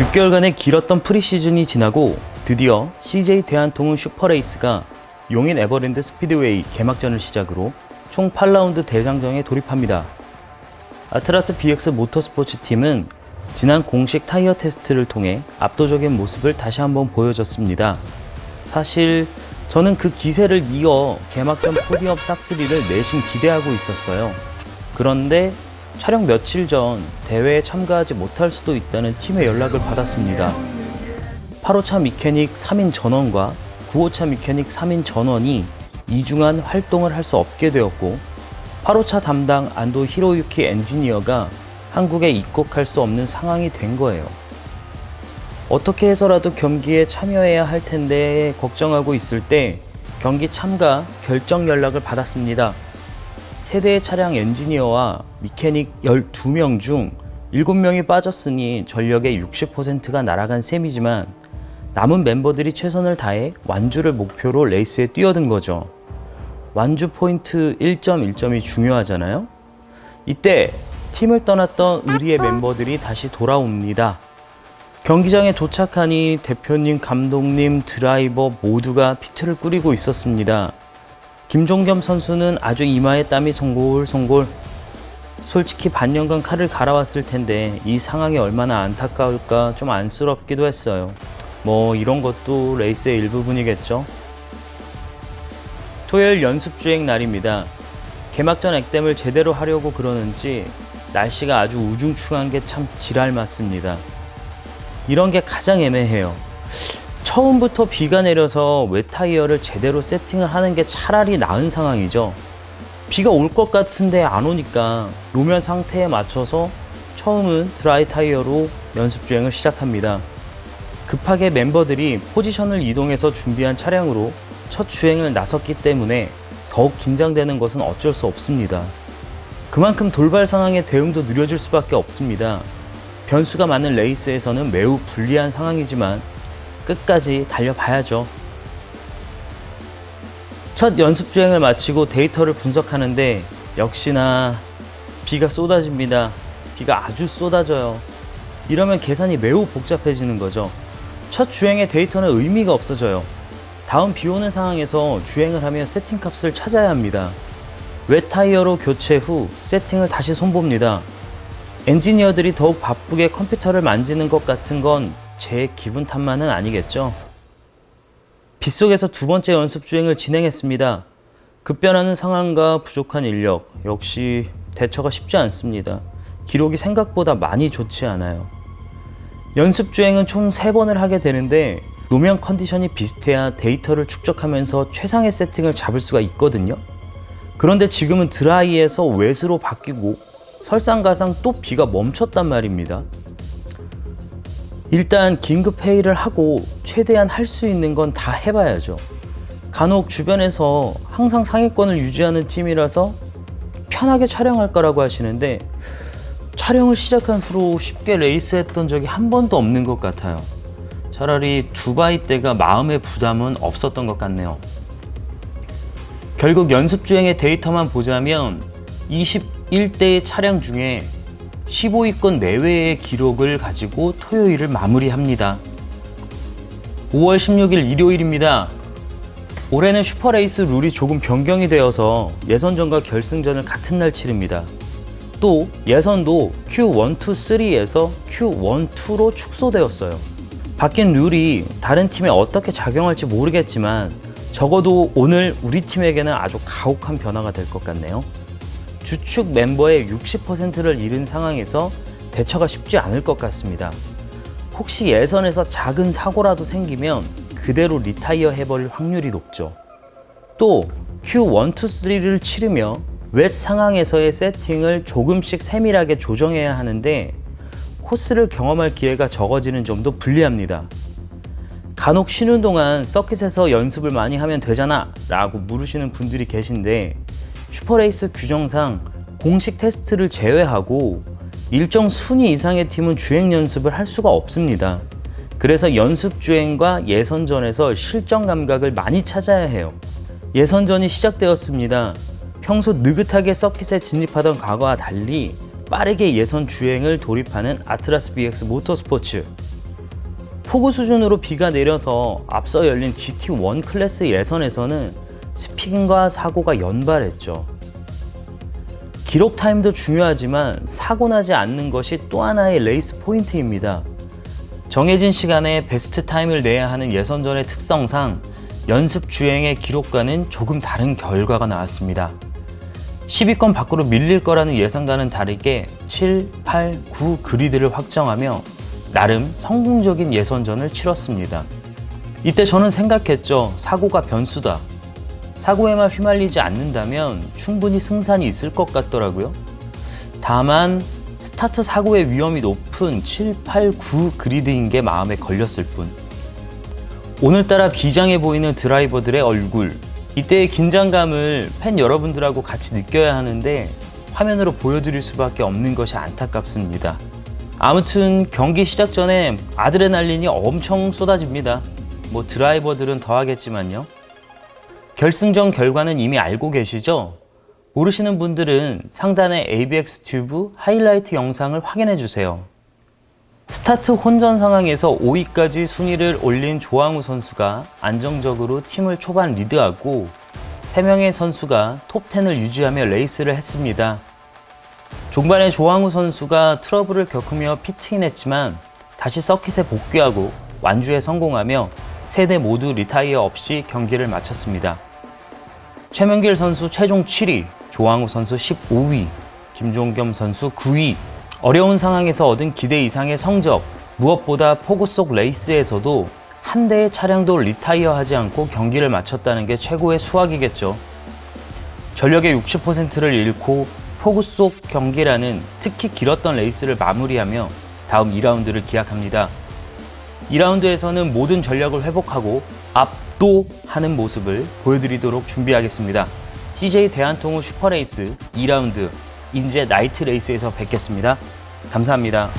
6개월간의 길었던 프리시즌이 지나고 드디어 CJ 대한통운 슈퍼레이스가 용인 에버랜드 스피드웨이 개막전을 시작으로 총 8라운드 대장정에 돌입합니다. 아트라스 BX 모터스포츠 팀은 지난 공식 타이어 테스트를 통해 압도적인 모습을 다시 한번 보여줬습니다. 사실 저는 그 기세를 이어 개막전 포디엄 싹쓸이를 내심 기대하고 있었어요. 그런데 촬영 며칠 전 대회에 참가하지 못할 수도 있다는 팀의 연락을 받았습니다. 8호차 미케닉 3인 전원과 9호차 미케닉 3인 전원이 이중한 활동을 할 수 없게 되었고 8호차 담당 안도 히로유키 엔지니어가 한국에 입국할 수 없는 상황이 된 거예요. 어떻게 해서라도 경기에 참여해야 할 텐데 걱정하고 있을 때 경기 참가 결정 연락을 받았습니다. 세대의 차량 엔지니어와 미케닉 12명 중 7명이 빠졌으니 전력의 60%가 날아간 셈이지만 남은 멤버들이 최선을 다해 완주를 목표로 레이스에 뛰어든 거죠. 완주 포인트 1.1점이 중요하잖아요. 이때 팀을 떠났던 의리의 멤버들이 다시 돌아옵니다. 경기장에 도착하니 대표님, 감독님, 드라이버 모두가 피트를 꾸리고 있었습니다. 김종겸 선수는 아주 이마에 땀이 송골송골. 솔직히 반년간 칼을 갈아왔을 텐데 이 상황이 얼마나 안타까울까 좀 안쓰럽기도 했어요. 뭐 이런 것도 레이스의 일부분이겠죠. 토요일 연습주행 날입니다. 개막전 액땜을 제대로 하려고 그러는지 날씨가 아주 우중충한 게 참 지랄 맞습니다. 이런 게 가장 애매해요. 처음부터 비가 내려서 웨타이어를 제대로 세팅을 하는 게 차라리 나은 상황이죠. 비가 올 것 같은데 안 오니까 노면 상태에 맞춰서 처음은 드라이 타이어로 연습주행을 시작합니다. 급하게 멤버들이 포지션을 이동해서 준비한 차량으로 첫 주행을 나섰기 때문에 더욱 긴장되는 것은 어쩔 수 없습니다. 그만큼 돌발 상황에 대응도 느려질 수밖에 없습니다. 변수가 많은 레이스에서는 매우 불리한 상황이지만 끝까지 달려봐야죠. 첫 연습 주행을 마치고 데이터를 분석하는데 역시나 비가 쏟아집니다. 비가 아주 쏟아져요. 이러면 계산이 매우 복잡해지는 거죠. 첫 주행의 데이터는 의미가 없어져요. 다음 비 오는 상황에서 주행을 하면 세팅 값을 찾아야 합니다. 웻 타이어로 교체 후 세팅을 다시 손봅니다. 엔지니어들이 더욱 바쁘게 컴퓨터를 만지는 것 같은 건 제 기분 탓만은 아니겠죠. 빗속에서 두 번째 연습 주행을 진행했습니다. 급변하는 상황과 부족한 인력, 역시 대처가 쉽지 않습니다. 기록이 생각보다 많이 좋지 않아요. 연습 주행은 총 3번을 하게 되는데 노면 컨디션이 비슷해야 데이터를 축적하면서 최상의 세팅을 잡을 수가 있거든요. 그런데 지금은 드라이에서 웻으로 바뀌고 설상가상 또 비가 멈췄단 말입니다. 일단 긴급 회의를 하고 최대한 할 수 있는 건 다 해봐야죠. 간혹 주변에서 항상 상위권을 유지하는 팀이라서 편하게 촬영할 거라고 하시는데 촬영을 시작한 후로 쉽게 레이스했던 적이 한 번도 없는 것 같아요. 차라리 두바이 때가 마음의 부담은 없었던 것 같네요. 결국 연습 주행의 데이터만 보자면 21대의 차량 중에 15위권 내외의 기록을 가지고 토요일을 마무리합니다. 5월 16일 일요일입니다. 올해는 슈퍼레이스 룰이 조금 변경이 되어서 예선전과 결승전을 같은 날 치릅니다. 또 예선도 Q1, 2, 3에서 Q1, 2로 축소되었어요. 바뀐 룰이 다른 팀에 어떻게 작용할지 모르겠지만 적어도 오늘 우리 팀에게는 아주 가혹한 변화가 될 것 같네요. 주축 멤버의 60%를 잃은 상황에서 대처가 쉽지 않을 것 같습니다. 혹시 예선에서 작은 사고라도 생기면 그대로 리타이어 해버릴 확률이 높죠. 또 Q1, 2, 3를 치르며 웻 상황에서의 세팅을 조금씩 세밀하게 조정해야 하는데 코스를 경험할 기회가 적어지는 점도 불리합니다. 간혹 쉬는 동안 서킷에서 연습을 많이 하면 되잖아 라고 물으시는 분들이 계신데 슈퍼레이스 규정상 공식 테스트를 제외하고 일정 순위 이상의 팀은 주행 연습을 할 수가 없습니다. 그래서 연습 주행과 예선전에서 실전 감각을 많이 찾아야 해요. 예선전이 시작되었습니다. 평소 느긋하게 서킷에 진입하던 과거와 달리 빠르게 예선 주행을 돌입하는 아트라스 BX 모터스포츠. 폭우 수준으로 비가 내려서 앞서 열린 GT1 클래스 예선에서는 스핀과 사고가 연발했죠. 기록 타임도 중요하지만 사고 나지 않는 것이 또 하나의 레이스 포인트입니다. 정해진 시간에 베스트 타임을 내야 하는 예선전의 특성상 연습 주행의 기록과는 조금 다른 결과가 나왔습니다. 10위권 밖으로 밀릴 거라는 예상과는 다르게 7, 8, 9 그리드를 확정하며 나름 성공적인 예선전을 치렀습니다. 이때 저는 생각했죠. 사고가 변수다. 사고에만 휘말리지 않는다면 충분히 승산이 있을 것 같더라고요. 다만 스타트 사고의 위험이 높은 7, 8, 9 그리드인 게 마음에 걸렸을 뿐. 오늘따라 비장해 보이는 드라이버들의 얼굴, 이때의 긴장감을 팬 여러분들하고 같이 느껴야 하는데 화면으로 보여드릴 수밖에 없는 것이 안타깝습니다. 아무튼 경기 시작 전에 아드레날린이 엄청 쏟아집니다. 뭐 드라이버들은 더 하겠지만요. 결승전 결과는 이미 알고 계시죠? 모르시는 분들은 상단의 ABX 튜브 하이라이트 영상을 확인해 주세요. 스타트 혼전 상황에서 5위까지 순위를 올린 조항우 선수가 안정적으로 팀을 초반 리드하고 3명의 선수가 톱10을 유지하며 레이스를 했습니다. 종반에 조항우 선수가 트러블을 겪으며 피트인했지만 다시 서킷에 복귀하고 완주에 성공하며 3대 모두 리타이어 없이 경기를 마쳤습니다. 최명길 선수 최종 7위, 조항우 선수 15위, 김종겸 선수 9위. 어려운 상황에서 얻은 기대 이상의 성적, 무엇보다 폭우 속 레이스에서도 한 대의 차량도 리타이어하지 않고 경기를 마쳤다는 게 최고의 수확이겠죠. 전력의 60%를 잃고 폭우 속 경기라는 특히 길었던 레이스를 마무리하며 다음 2라운드를 기약합니다. 2라운드에서는 모든 전력을 회복하고 압도하는 모습을 보여드리도록 준비하겠습니다. CJ 대한통운 슈퍼레이스 2라운드 인제 나이트 레이스에서 뵙겠습니다. 감사합니다.